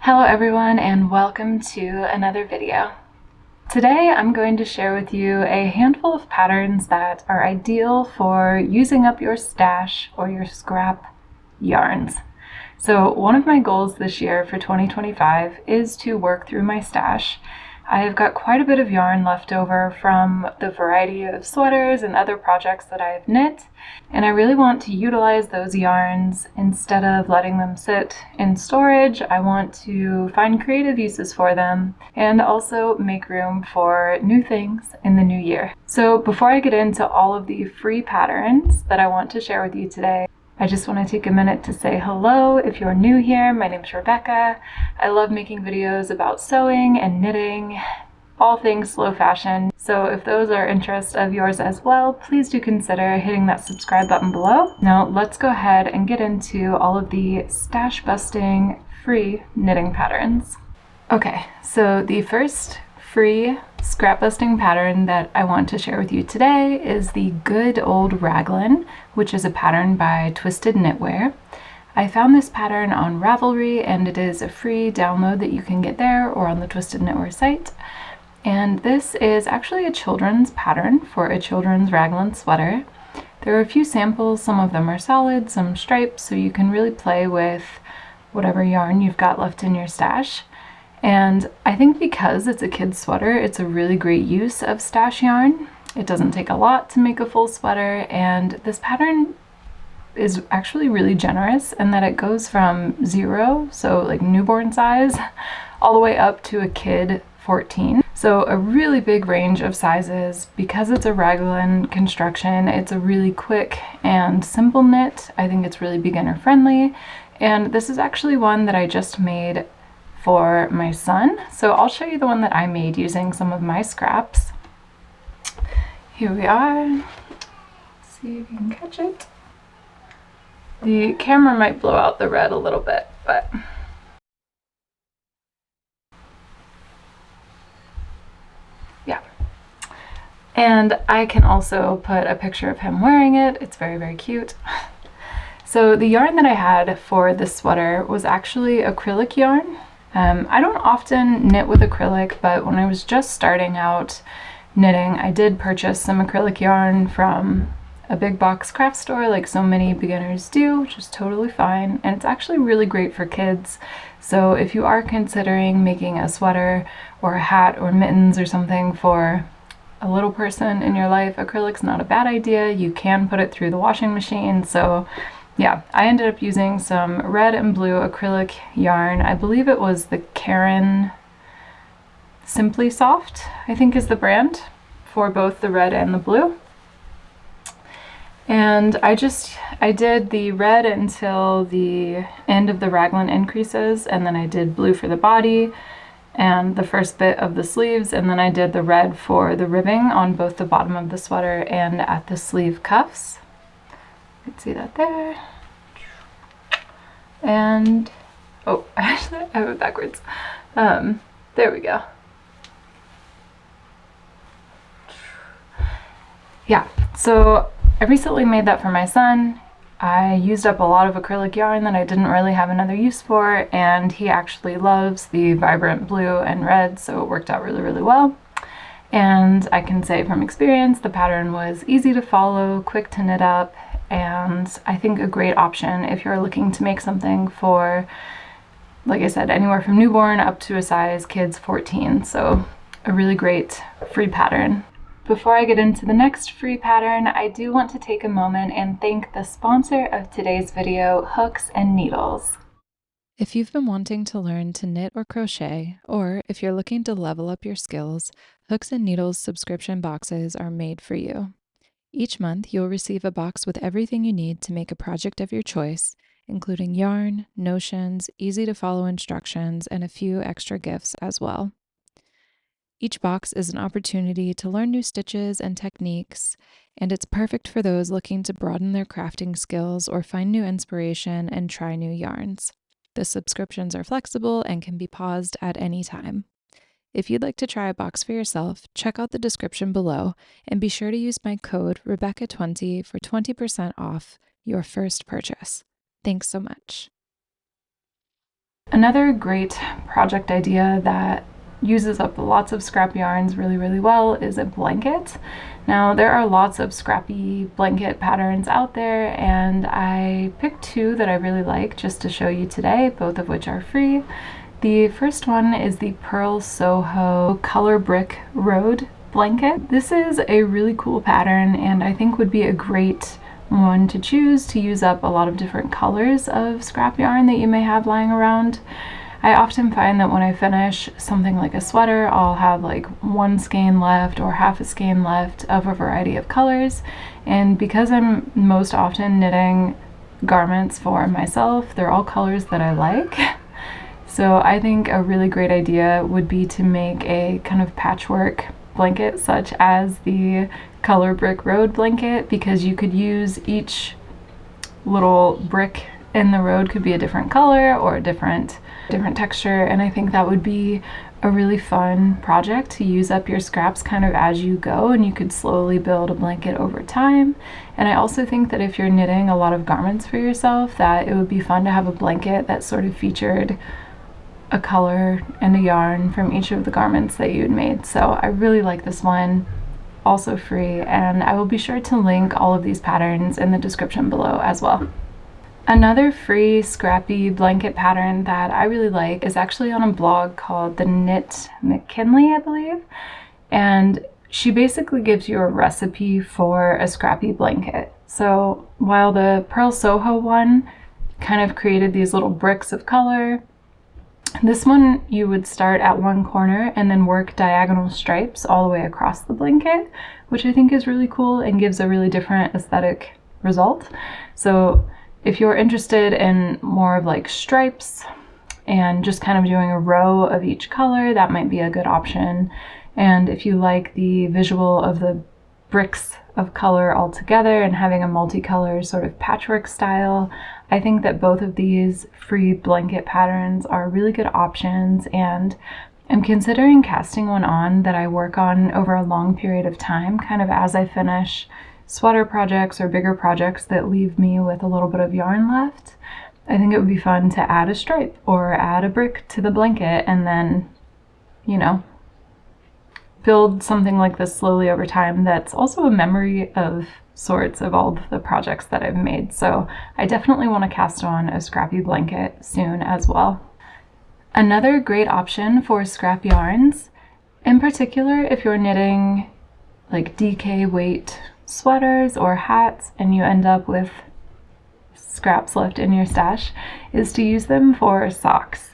Hello everyone and welcome to another video. Today I'm going to share with you a handful of patterns that are ideal for using up your stash or your scrap yarns. So one of my goals this year for 2025 is to work through my stash. I have got quite a bit of yarn left over from the variety of sweaters and other projects that I have knit, and I really want to utilize those yarns instead of letting them sit in storage. I want to find creative uses for them and also make room for new things in the new year. So before I get into all of the free patterns that I want to share with you today, I just want to take a minute to say hello. If you're new here, my name's Rebecca. I love making videos about sewing and knitting, all things slow fashion. So if those are interests of yours as well, please do consider hitting that subscribe button below. Now let's go ahead and get into all of the stash busting free knitting patterns. Okay, so the first free scrap busting pattern that I want to share with you today is the good old raglan, which is a pattern by Twisted Knitwear. I found this pattern on Ravelry and it is a free download that you can get there or on the Twisted Knitwear site. And this is actually a children's pattern for a children's raglan sweater. There are a few samples, some of them are solid, some stripes, so you can really play with whatever yarn you've got left in your stash. And I think because it's a kid's sweater, it's a really great use of stash yarn. It doesn't take a lot to make a full sweater, and this pattern is actually really generous in that it goes from 0, so like newborn size, all the way up to a kid 14. So a really big range of sizes. Because it's a raglan construction, it's a really quick and simple knit. I think it's really beginner friendly. And this is actually one that I just made for my son. So I'll show you the one that I made using some of my scraps. Here we are. Let's see if you can catch it. The camera might blow out the red a little bit, but yeah. And I can also put a picture of him wearing it. It's very, very cute. So the yarn that I had for this sweater was actually acrylic yarn. I don't often knit with acrylic, but when I was just starting out knitting, I did purchase some acrylic yarn from a big box craft store like so many beginners do, which is totally fine. And it's actually really great for kids. So if you are considering making a sweater or a hat or mittens or something for a little person in your life, acrylic's not a bad idea. You can put it through the washing machine. So yeah, I ended up using some red and blue acrylic yarn. I believe it was the Karen Simply Soft, I think is the brand, for both the red and the blue. And I did the red until the end of the raglan increases, and then I did blue for the body and the first bit of the sleeves, and then I did the red for the ribbing on both the bottom of the sweater and at the sleeve cuffs. You can see that there. And, oh, actually I have it backwards. There we go. Yeah, so I recently made that for my son. I used up a lot of acrylic yarn that I didn't really have another use for, and he actually loves the vibrant blue and red, so it worked out really, really well. And I can say from experience, the pattern was easy to follow, quick to knit up, and I think a great option if you're looking to make something for, like I said, anywhere from newborn up to a size kids 14. So a really great free pattern. Before I get into the next free pattern, I do want to take a moment and thank the sponsor of today's video, Hooks and Needles. If you've been wanting to learn to knit or crochet, or if you're looking to level up your skills, Hooks and Needles subscription boxes are made for you. Each month, you'll receive a box with everything you need to make a project of your choice, including yarn, notions, easy-to-follow instructions, and a few extra gifts as well. Each box is an opportunity to learn new stitches and techniques, and it's perfect for those looking to broaden their crafting skills or find new inspiration and try new yarns. The subscriptions are flexible and can be paused at any time. If you'd like to try a box for yourself, check out the description below and be sure to use my code Rebecca20 for 20% off your first purchase. Thanks so much. Another great project idea that uses up lots of scrap yarns really well is a blanket. Now there are lots of scrappy blanket patterns out there, and I picked two that I really like just to show you today, both of which are free. The first one is the Pearl Soho Color Brick Road blanket. This is a really cool pattern and I think would be a great one to choose to use up a lot of different colors of scrap yarn that you may have lying around. I often find that when I finish something like a sweater, I'll have like one skein left or half a skein left of a variety of colors, and because I'm most often knitting garments for myself, they're all colors that I like. So I think a really great idea would be to make a kind of patchwork blanket such as the Color Brick Road blanket, because you could use each little brick in the road could be a different color or a different texture, and I think that would be a really fun project to use up your scraps kind of as you go, and you could slowly build a blanket over time. And I also think that if you're knitting a lot of garments for yourself, that it would be fun to have a blanket that sort of featured a color and a yarn from each of the garments that you had made. So I really like this one, also free, and I will be sure to link all of these patterns in the description below as well. Another free scrappy blanket pattern that I really like is actually on a blog called The Knit McKinley, I believe, and she basically gives you a recipe for a scrappy blanket. So while the Pearl Soho one kind of created these little bricks of color, this one you would start at one corner and then work diagonal stripes all the way across the blanket, which I think is really cool and gives a really different aesthetic result. So if you're interested in more of like stripes and just kind of doing a row of each color, that might be a good option. And if you like the visual of the bricks of color all together and having a multicolor sort of patchwork style, I think that both of these free blanket patterns are really good options, and I'm considering casting one on that I work on over a long period of time, kind of as I finish sweater projects or bigger projects that leave me with a little bit of yarn left. I think it would be fun to add a stripe or add a brick to the blanket and then, you know, build something like this slowly over time that's also a memory of sorts of all of the projects that I've made. So I definitely want to cast on a scrappy blanket soon as well. Another great option for scrap yarns, in particular if you're knitting like DK weight sweaters or hats and you end up with scraps left in your stash, is to use them for socks.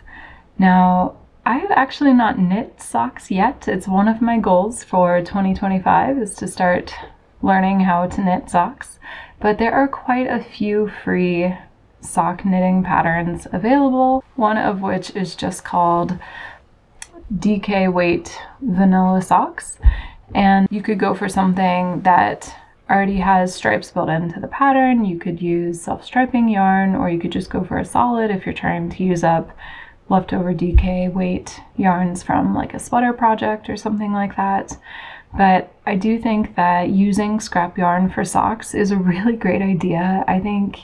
Now, I have actually not knit socks yet. It's one of my goals for 2025 is to start learning how to knit socks, but there are quite a few free sock knitting patterns available, one of which is just called DK weight vanilla socks, and you could go for something that already has stripes built into the pattern. You could use self-striping yarn, or you could just go for a solid if you're trying to use up leftover DK weight yarns from like a sweater project or something like that. But I do think that using scrap yarn for socks is a really great idea. I think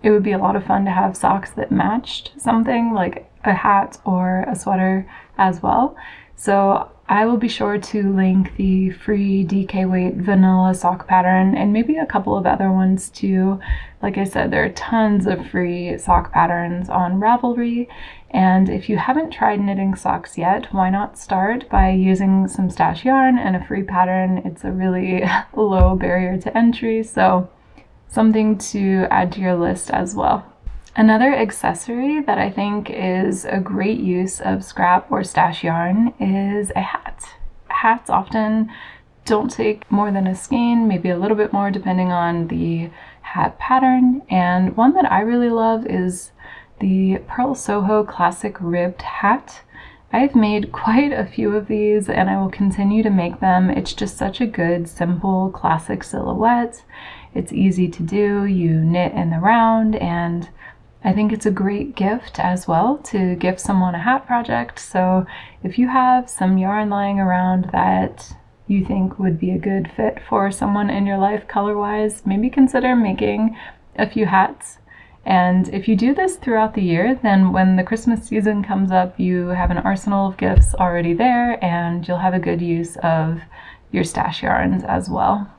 it would be a lot of fun to have socks that matched something like a hat or a sweater as well. So I will be sure to link the free DK weight vanilla sock pattern and maybe a couple of other ones too. Like I said, there are tons of free sock patterns on Ravelry, and if you haven't tried knitting socks yet, why not start by using some stash yarn and a free pattern? It's a really low barrier to entry, so something to add to your list as well. Another accessory that I think is a great use of scrap or stash yarn is a hat. Hats often don't take more than a skein, maybe a little bit more depending on the hat pattern, and one that I really love is the Pearl Soho Classic Ribbed Hat. I've made quite a few of these and I will continue to make them. It's just such a good, simple, classic silhouette. It's easy to do. You knit in the round, and I think it's a great gift as well to give someone a hat project. So if you have some yarn lying around that you think would be a good fit for someone in your life color-wise, maybe consider making a few hats And if you do this throughout the year, then when the Christmas season comes up, you have an arsenal of gifts already there, and you'll have a good use of your stash yarns as well.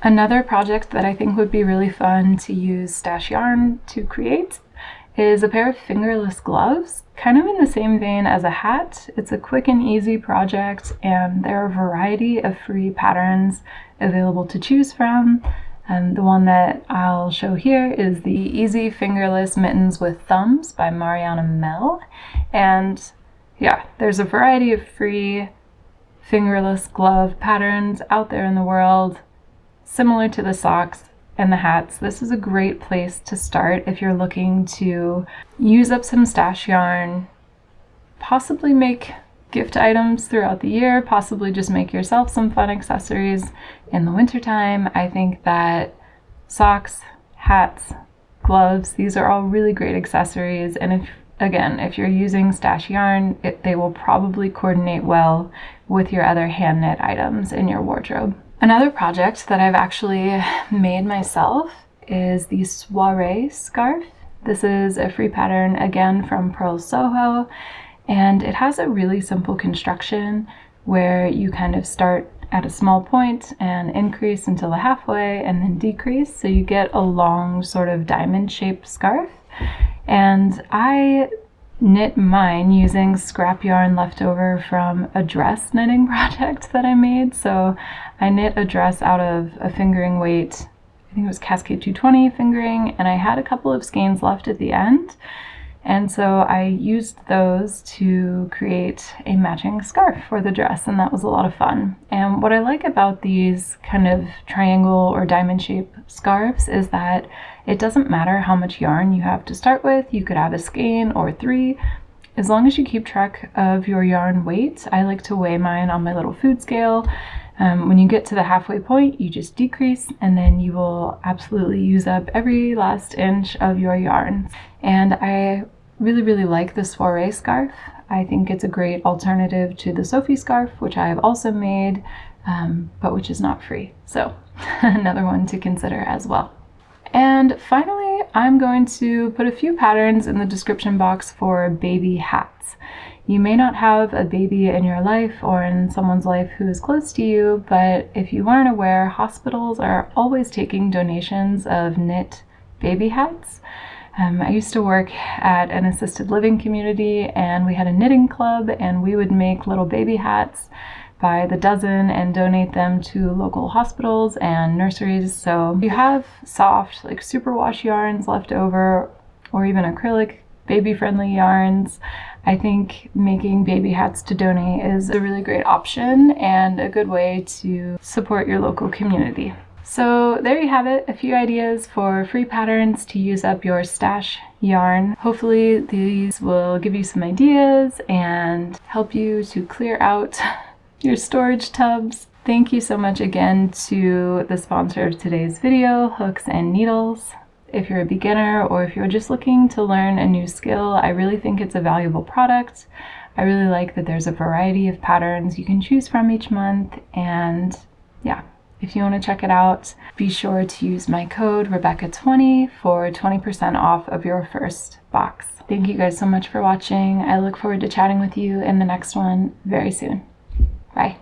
Another project that I think would be really fun to use stash yarn to create is a pair of fingerless gloves, kind of in the same vein as a hat. It's a quick and easy project, and there are a variety of free patterns available to choose from. The one that I'll show here is the Easy Fingerless Mittens with Thumbs by Mariana Mel. And yeah, there's a variety of free fingerless glove patterns out there in the world, similar to the socks and the hats. This is a great place to start if you're looking to use up some stash yarn, possibly make gift items throughout the year, possibly just make yourself some fun accessories in the wintertime. I think that socks, hats, gloves, these are all really great accessories. And if you're using stash yarn, they will probably coordinate well with your other hand knit items in your wardrobe. Another project that I've actually made myself is the soiree scarf. This is a free pattern, again, from Pearl Soho, and it has a really simple construction where you kind of start at a small point and increase until the halfway and then decrease, so you get a long sort of diamond-shaped scarf. And I knit mine using scrap yarn left over from a dress knitting project that I made. So I knit a dress out of a fingering weight, I think it was Cascade 220 fingering, and I had a couple of skeins left at the end. And so I used those to create a matching scarf for the dress, and that was a lot of fun. And what I like about these kind of triangle or diamond shaped scarves is that it doesn't matter how much yarn you have to start with. You could have a skein or 3. As long as you keep track of your yarn weight, I like to weigh mine on my little food scale. When you get to the halfway point, you just decrease, and then you will absolutely use up every last inch of your yarn. And I really like the soiree scarf. I think it's a great alternative to the Sophie scarf, which I have also made, but which is not free. So another one to consider as well. And finally, I'm going to put a few patterns in the description box for baby hats. You may not have a baby in your life or in someone's life who is close to you, but if you weren't aware, hospitals are always taking donations of knit baby hats. I used to work at an assisted living community, and we had a knitting club, and we would make little baby hats by the dozen and donate them to local hospitals and nurseries. So if you have soft, like superwash yarns left over, or even acrylic baby-friendly yarns, I think making baby hats to donate is a really great option and a good way to support your local community. So there you have it, a few ideas for free patterns to use up your stash yarn. Hopefully these will give you some ideas and help you to clear out your storage tubs. Thank you so much again to the sponsor of today's video, Hooks and Needles. If you're a beginner or if you're just looking to learn a new skill, I really think it's a valuable product. I really like that there's a variety of patterns you can choose from each month, and yeah. If you want to check it out, be sure to use my code Rebecca20 for 20% off of your first box. Thank you guys so much for watching. I look forward to chatting with you in the next one very soon. Bye.